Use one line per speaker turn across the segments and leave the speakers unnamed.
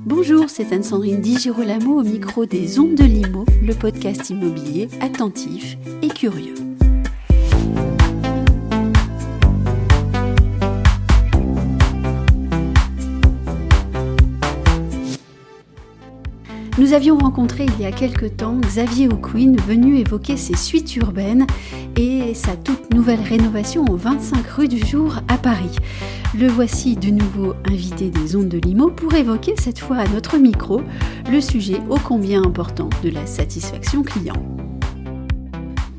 Bonjour, c'est Anne-Sandrine Di Girolamo au micro des Ondes de Limo, le podcast immobilier attentif et curieux. Nous avions rencontré il y a quelque temps Xavier Aucoin, venu évoquer ses suites urbaines et sa toute nouvelle rénovation au 25 rue du Jour à Paris. Le voici de nouveau invité des Ondes de Limo pour évoquer cette fois à notre micro le sujet ô combien important de la satisfaction client.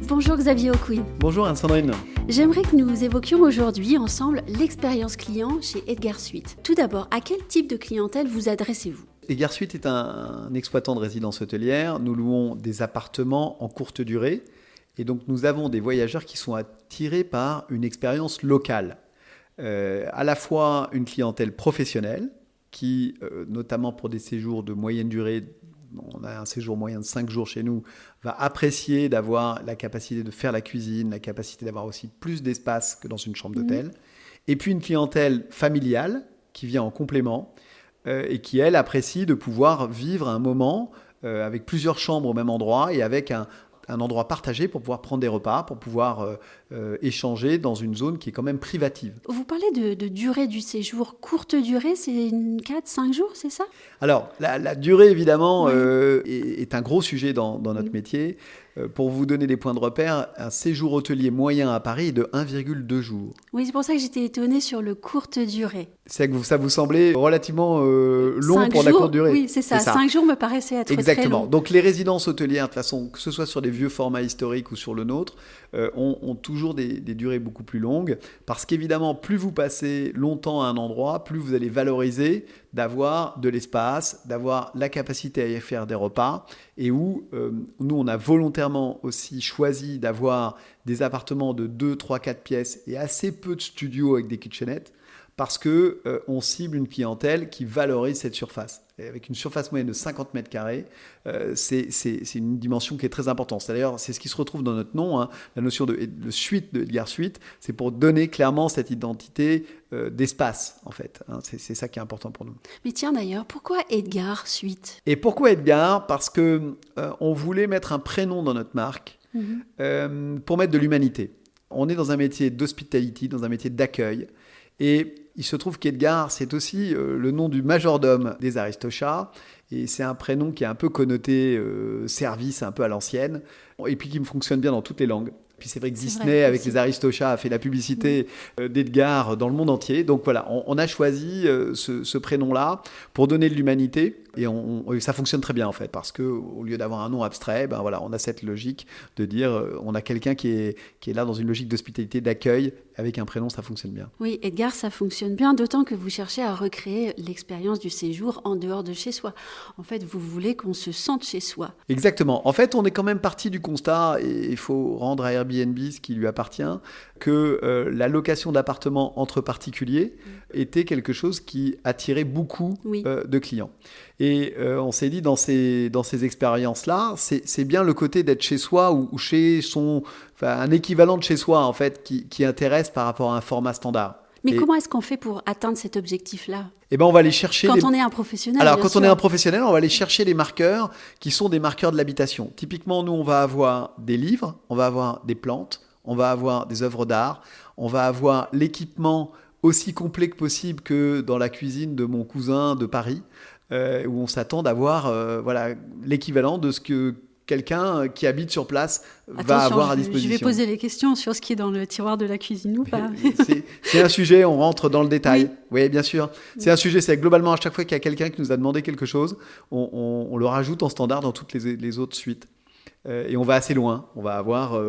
Bonjour Xavier Aucoin.
Bonjour Anne-Sandrine.
J'aimerais que nous évoquions aujourd'hui ensemble l'expérience client chez Edgar Suite. Tout d'abord, à quel type de clientèle vous adressez-vous ?
Edgar Suite est un exploitant de résidence hôtelière. Nous louons des appartements en courte durée. Et donc, nous avons des voyageurs qui sont attirés par une expérience locale. À la fois une clientèle professionnelle qui, notamment pour des séjours de moyenne durée, on a un séjour moyen de 5 jours chez nous, va apprécier d'avoir la capacité de faire la cuisine, la capacité d'avoir aussi plus d'espace que dans une chambre d'hôtel. Et puis une clientèle familiale qui vient en complément et qui, elle, apprécie de pouvoir vivre un moment avec plusieurs chambres au même endroit et avec un endroit partagé pour pouvoir prendre des repas, pour pouvoir échanger dans une zone qui est quand même privative.
Vous parlez de durée du séjour, courte durée, c'est 4-5 jours, c'est ça ?
Alors, la durée, évidemment, est un gros sujet dans notre métier. Pour vous donner des points de repère, un séjour hôtelier moyen à Paris est de 1,2 jours.
Oui, c'est pour ça que j'étais étonnée sur le courte durée.
C'est que ça vous semblait relativement long pour
jours,
la courte durée.
Oui, c'est ça. 5 jours me paraissait être
Exactement.
très long.
Donc les résidences hôtelières, de toute façon, que ce soit sur des vieux formats historiques ou sur le nôtre, ont toujours des durées beaucoup plus longues. Parce qu'évidemment, plus vous passez longtemps à un endroit, plus vous allez valoriser d'avoir de l'espace, d'avoir la capacité à y faire des repas. Et où nous, on a volontairement aussi choisi d'avoir des appartements de 2, 3, 4 pièces et assez peu de studios avec des kitchenettes. Parce qu'on cible une clientèle qui valorise cette surface. Et avec une surface moyenne de 50 mètres carrés, c'est une dimension qui est très importante. D'ailleurs, c'est ce qui se retrouve dans notre nom, hein, la notion de suite de Edgar Suite, c'est pour donner clairement cette identité d'espace, en fait. Hein, c'est ça qui est important pour nous.
Mais tiens d'ailleurs, pourquoi Edgar Suite ?
Et pourquoi Edgar ? Parce qu'on voulait mettre un prénom dans notre marque pour mettre de l'humanité. On est dans un métier d'hospitality, dans un métier d'accueil. Et il se trouve qu'Edgar, c'est aussi le nom du majordome des Aristochats. Et c'est un prénom qui est un peu connoté service, un peu à l'ancienne. Et puis qui me fonctionne bien dans toutes les langues. Puis c'est vrai que Disney, avec les Aristochats, a fait la publicité d'Edgar dans le monde entier. Donc voilà, on a choisi ce prénom-là pour donner de l'humanité. Et ça fonctionne très bien en fait, parce qu'au lieu d'avoir un nom abstrait, ben voilà, on a cette logique de dire on a quelqu'un qui est là dans une logique d'hospitalité, d'accueil. Avec un prénom, ça fonctionne bien.
Oui, Edgar, ça fonctionne bien, d'autant que vous cherchez à recréer l'expérience du séjour en dehors de chez soi. En fait, vous voulez qu'on se sente chez soi.
Exactement. En fait, on est quand même parti du constat, et il faut rendre à Airbnb ce qui lui appartient, que la location d'appartements entre particuliers était quelque chose qui attirait beaucoup de clients. Et on s'est dit, dans ces expériences-là, c'est bien le côté d'être chez soi ou chez un équivalent de chez soi, en fait, qui intéresse par rapport à un format standard.
Mais comment est-ce qu'on fait pour atteindre cet objectif-là ?
Eh ben, on va aller chercher...
Quand on est un professionnel,
Alors, quand on est un professionnel, on va aller chercher les marqueurs qui sont des marqueurs de l'habitation. Typiquement, nous, on va avoir des livres, on va avoir des plantes, on va avoir des œuvres d'art, on va avoir l'équipement aussi complet que possible que dans la cuisine de mon cousin de Paris, où on s'attend d'avoir l'équivalent de ce que quelqu'un qui habite sur place va avoir à disposition.
Je vais poser les questions sur ce qui est dans le tiroir de la cuisine ou pas.
C'est un sujet, on rentre dans le détail. Oui, bien sûr. C'est un sujet, c'est globalement à chaque fois qu'il y a quelqu'un qui nous a demandé quelque chose, on le rajoute en standard dans toutes les autres suites. Et on va assez loin. On va avoir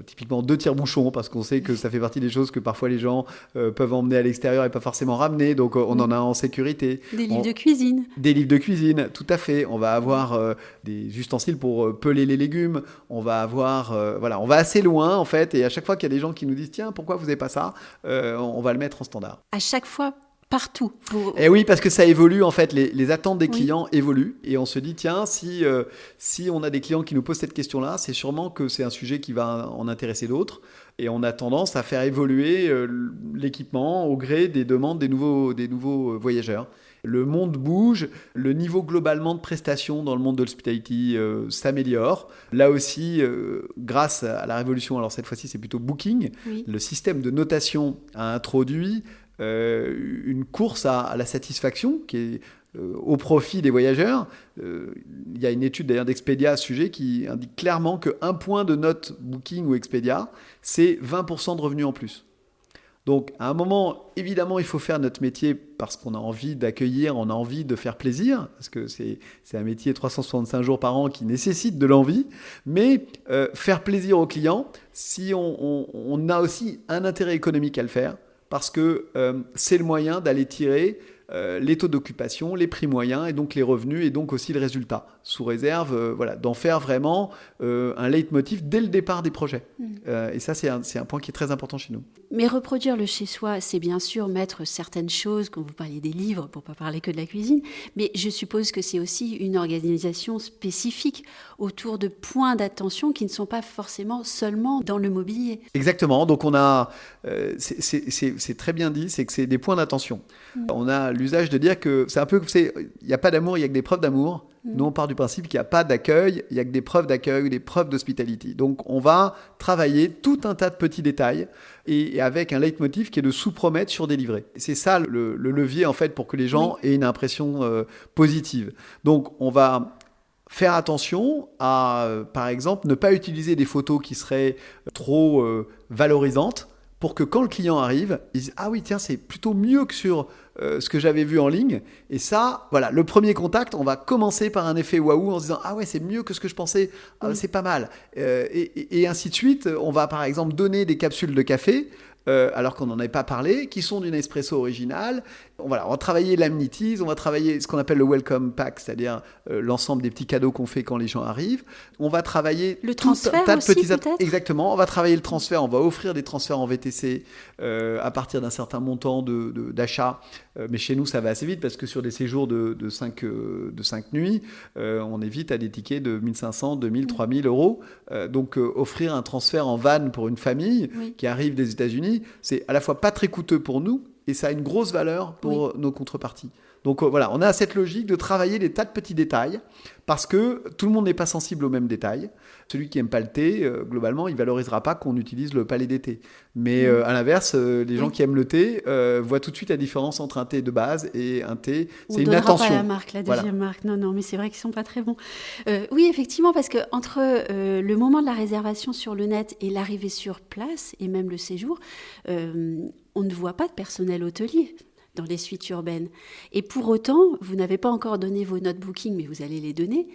typiquement 2 tire-bouchons parce qu'on sait que ça fait partie des choses que parfois les gens peuvent emmener à l'extérieur et pas forcément ramener. Donc on en a en sécurité.
Des livres de cuisine.
Des livres de cuisine, tout à fait. On va avoir des ustensiles pour peler les légumes. On va avoir... on va assez loin en fait. Et à chaque fois qu'il y a des gens qui nous disent « Tiens, pourquoi vous n'avez pas ça ?» on va le mettre en standard.
À chaque fois partout.
Et oui, parce que ça évolue en fait, les attentes des clients évoluent et on se dit tiens, si on a des clients qui nous posent cette question-là, c'est sûrement que c'est un sujet qui va en intéresser d'autres et on a tendance à faire évoluer l'équipement au gré des demandes des nouveaux voyageurs. le monde bouge, le niveau globalement de prestations dans le monde de l'hospitality s'améliore. Là aussi, grâce à la révolution, alors cette fois-ci c'est plutôt Booking, le système de notation a introduit une course à la satisfaction qui est au profit des voyageurs. Il y a une étude d'ailleurs d'Expedia à ce sujet qui indique clairement qu'un point de note Booking ou Expedia, c'est 20% de revenus en plus. Donc à un moment, évidemment, il faut faire notre métier parce qu'on a envie d'accueillir, on a envie de faire plaisir, parce que c'est un métier 365 jours par an qui nécessite de l'envie, mais faire plaisir aux clients, si on a aussi un intérêt économique à le faire, parce que c'est le moyen d'aller tirer les taux d'occupation, les prix moyens et donc les revenus et donc aussi le résultat, sous réserve d'en faire vraiment un leitmotiv dès le départ des projets. Et ça, c'est un point qui est très important chez nous.
Mais reproduire le chez-soi, c'est bien sûr mettre certaines choses, quand vous parliez des livres, pour ne pas parler que de la cuisine, mais je suppose que c'est aussi une organisation spécifique autour de points d'attention qui ne sont pas forcément seulement dans le mobilier.
Exactement, donc on a, c'est très bien dit, c'est que c'est des points d'attention. On a l'usage de dire que c'est un peu, il n'y a pas d'amour, il n'y a que des preuves d'amour. Nous, on part du principe qu'il n'y a pas d'accueil, il n'y a que des preuves d'accueil, des preuves d'hospitality. Donc, on va travailler tout un tas de petits détails et avec un leitmotiv qui est de sous-promettre sur délivrer. C'est ça le levier, en fait, pour que les gens aient une impression positive. Donc, on va faire attention à, par exemple, ne pas utiliser des photos qui seraient trop valorisantes pour que quand le client arrive, il dise « Ah oui, tiens, c'est plutôt mieux que sur ce que j'avais vu en ligne. » Et ça, voilà, le premier contact, on va commencer par un effet waouh en se disant « Ah ouais, c'est mieux que ce que je pensais, c'est pas mal. » Et ainsi de suite. On va par exemple donner des capsules de café, alors qu'on n'en avait pas parlé, qui sont d'une espresso originale. On va travailler l'amenities, on va travailler ce qu'on appelle le welcome pack, c'est-à-dire l'ensemble des petits cadeaux qu'on fait quand les gens arrivent. On va travailler
le transfert
tas de
aussi,
petits
peut-être.
Exactement, on va travailler le transfert, on va offrir des transferts en VTC à partir d'un certain montant d'achat. Mais chez nous, ça va assez vite parce que sur des séjours de 5 nuits, on est vite à des tickets de 1500, 2000, 3000 euros. Donc offrir un transfert en van pour une famille qui arrive des États-Unis, c'est à la fois pas très coûteux pour nous et ça a une grosse valeur pour nos contreparties. Donc voilà, on a cette logique de travailler des tas de petits détails parce que tout le monde n'est pas sensible aux mêmes détails. Celui qui n'aime pas le thé, globalement, il ne valorisera pas qu'on utilise le palais des thés. Mais à l'inverse, les gens qui aiment le thé voient tout de suite la différence entre un thé de base et un thé. C'est une attention.
On ne donnera pas la marque, la deuxième marque. Non, mais c'est vrai qu'ils ne sont pas très bons. Oui, effectivement, parce qu'entre le moment de la réservation sur le net et l'arrivée sur place, et même le séjour, on ne voit pas de personnel hôtelier dans les suites urbaines. Et pour autant, vous n'avez pas encore donné vos notes Booking, mais vous allez les donner.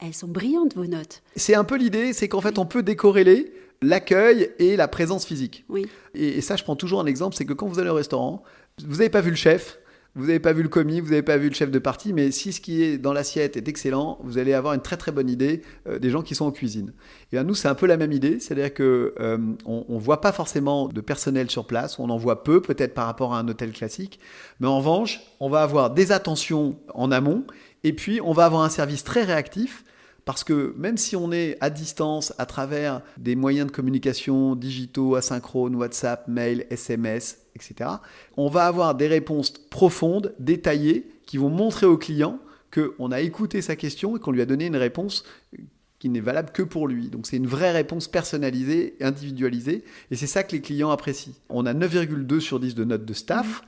Elles sont brillantes, vos notes.
C'est un peu l'idée, c'est qu'en fait, on peut décorréler l'accueil et la présence physique.
Oui.
Et ça, je prends toujours un exemple, c'est que quand vous allez au restaurant, vous n'avez pas vu le chef, vous n'avez pas vu le commis, vous n'avez pas vu le chef de partie, mais si ce qui est dans l'assiette est excellent, vous allez avoir une très très bonne idée des gens qui sont en cuisine. Et bien, nous, c'est un peu la même idée, c'est-à-dire qu'on ne voit pas forcément de personnel sur place, on en voit peu, peut-être par rapport à un hôtel classique, mais en revanche, on va avoir des attentions en amont, et puis on va avoir un service très réactif, parce que même si on est à distance à travers des moyens de communication digitaux, asynchrones, WhatsApp, mail, SMS, etc., on va avoir des réponses profondes, détaillées, qui vont montrer au client qu'on a écouté sa question et qu'on lui a donné une réponse qui n'est valable que pour lui. Donc c'est une vraie réponse personnalisée, individualisée, et c'est ça que les clients apprécient. On a 9,2 sur 10 de notes de staff.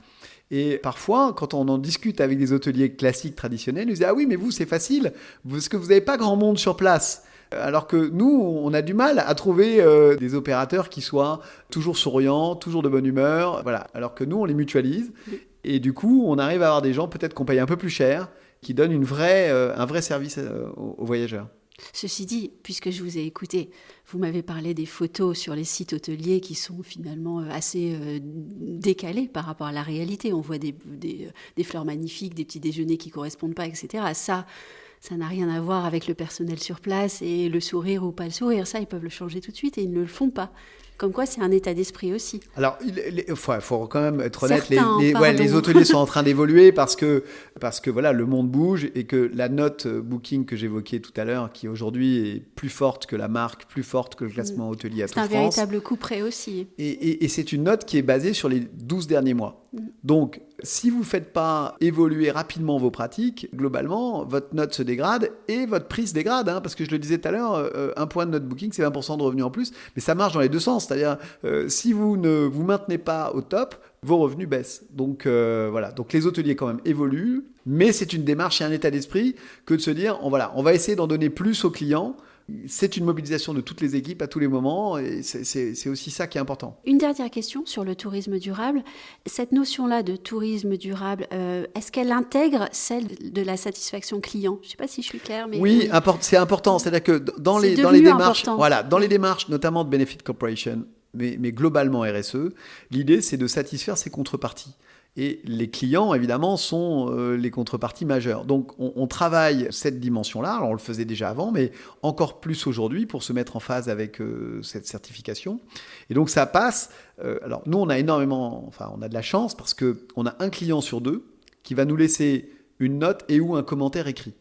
Et parfois, quand on en discute avec des hôteliers classiques traditionnels, ils disent « Ah oui, mais vous, c'est facile, parce que vous n'avez pas grand monde sur place. » Alors que nous, on a du mal à trouver des opérateurs qui soient toujours souriants, toujours de bonne humeur. Voilà. Alors que nous, on les mutualise. Et du coup, on arrive à avoir des gens peut-être qu'on paye un peu plus cher, qui donnent un vrai service aux voyageurs.
Ceci dit, puisque je vous ai écouté, vous m'avez parlé des photos sur les sites hôteliers qui sont finalement assez décalées par rapport à la réalité. On voit des fleurs magnifiques, des petits déjeuners qui ne correspondent pas, etc. Ça n'a rien à voir avec le personnel sur place et le sourire ou pas le sourire. Ça, ils peuvent le changer tout de suite et ils ne le font pas. Comme quoi, c'est un état d'esprit aussi.
Alors, il faut quand même être honnête,
Certains,
les hôteliers sont en train d'évoluer parce que voilà, le monde bouge et que la note Booking que j'évoquais tout à l'heure, qui aujourd'hui est plus forte que la marque, plus forte que le classement hôtelier à toute France.
C'est un véritable coup près aussi.
Et c'est une note qui est basée sur les 12 derniers mois. Donc, si vous ne faites pas évoluer rapidement vos pratiques, globalement, votre note se dégrade et votre prix se dégrade, parce que je le disais tout à l'heure, un point de note booking, c'est 20% de revenus en plus, mais ça marche dans les deux sens, c'est-à-dire si vous ne vous maintenez pas au top, vos revenus baissent. Donc voilà, donc les hôteliers quand même évoluent, mais c'est une démarche et un état d'esprit que de se dire, on va essayer d'en donner plus aux clients. C'est une mobilisation de toutes les équipes à tous les moments et c'est aussi ça qui est important.
Une dernière question sur le tourisme durable. Cette notion-là de tourisme durable, est-ce qu'elle intègre celle de la satisfaction client ? Je ne sais pas si je suis claire. Mais
oui, c'est important. C'est-à-dire que dans les démarches, notamment de Benefit Corporation, mais globalement RSE, l'idée c'est de satisfaire ses contreparties. Et les clients, évidemment, sont les contreparties majeures. Donc, on travaille cette dimension-là. Alors, on le faisait déjà avant, mais encore plus aujourd'hui pour se mettre en phase avec cette certification. Et donc, ça passe. Alors, nous, on a de la chance parce qu'on a un client sur deux qui va nous laisser une note et ou un commentaire écrit.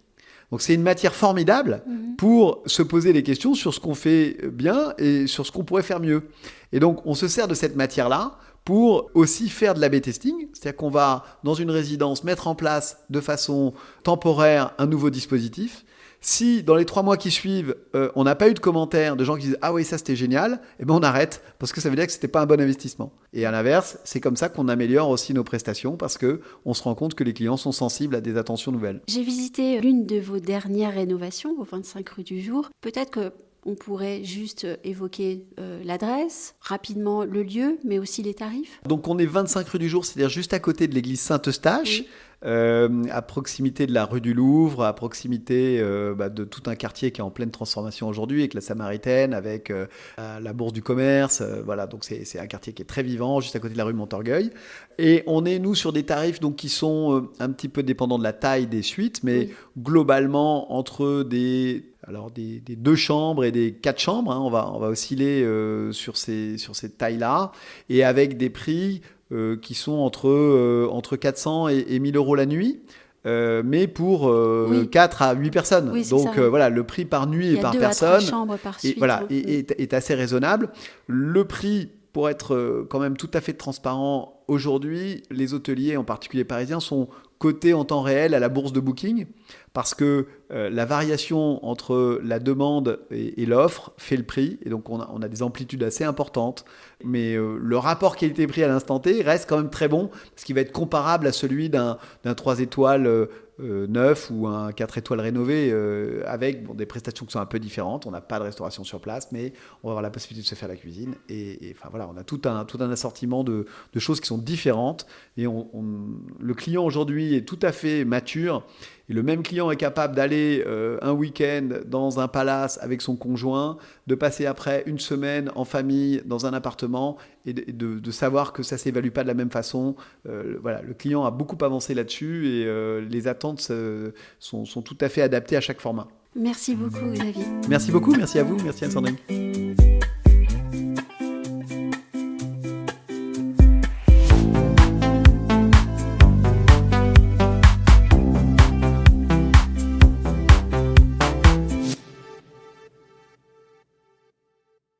Donc, c'est une matière formidable pour se poser les questions sur ce qu'on fait bien et sur ce qu'on pourrait faire mieux. Et donc, on se sert de cette matière-là pour aussi faire de l'A/B testing, c'est-à-dire qu'on va, dans une résidence, mettre en place de façon temporaire un nouveau dispositif. Si, dans les 3 mois qui suivent, on n'a pas eu de commentaires de gens qui disent « Ah oui, ça c'était génial », on arrête, parce que ça veut dire que ce n'était pas un bon investissement. Et à l'inverse, c'est comme ça qu'on améliore aussi nos prestations, parce qu'on se rend compte que les clients sont sensibles à des attentions nouvelles.
J'ai visité l'une de vos dernières rénovations, au 25 rue du Jour. Peut-être que on pourrait juste évoquer l'adresse, rapidement le lieu, mais aussi les tarifs.
Donc on est 25 rue du Jour, c'est-à-dire juste à côté de l'église Saint-Eustache, à proximité de la rue du Louvre, à proximité de tout un quartier qui est en pleine transformation aujourd'hui, avec la Samaritaine, avec la Bourse du Commerce. Voilà, donc c'est un quartier qui est très vivant, juste à côté de la rue Montorgueil. Et on est, nous, sur des tarifs donc, qui sont un petit peu dépendants de la taille des suites, mais globalement entre des 2 chambres et des 4 chambres, on va osciller sur ces tailles-là, et avec des prix qui sont entre 400 et 1000 euros la nuit, mais pour 4 à 8 personnes.
Oui,
donc voilà, le prix par nuit et par personne est assez raisonnable. Le prix, pour être quand même tout à fait transparent, aujourd'hui, les hôteliers, en particulier parisiens, sont cotés en temps réel à la bourse de Booking, parce que la variation entre la demande et l'offre fait le prix, et donc on a des amplitudes assez importantes, mais le rapport qualité-prix à l'instant T reste quand même très bon, parce qu'il va être comparable à celui d'un 3 étoiles neuf ou un 4 étoiles rénové, avec des prestations qui sont un peu différentes. On n'a pas de restauration sur place, mais on va avoir la possibilité de se faire la cuisine, et enfin voilà, on a tout un assortiment de choses qui sont différentes, et le client aujourd'hui est tout à fait mature, et le même client est capable d'aller un week-end dans un palace avec son conjoint, de passer après une semaine en famille dans un appartement, et de savoir que ça ne s'évalue pas de la même façon. Voilà, le client a beaucoup avancé là-dessus, et les attentes sont tout à fait adaptées à chaque format.
Merci beaucoup, Xavier.
Merci beaucoup, merci à vous, merci Anne-Sandrine.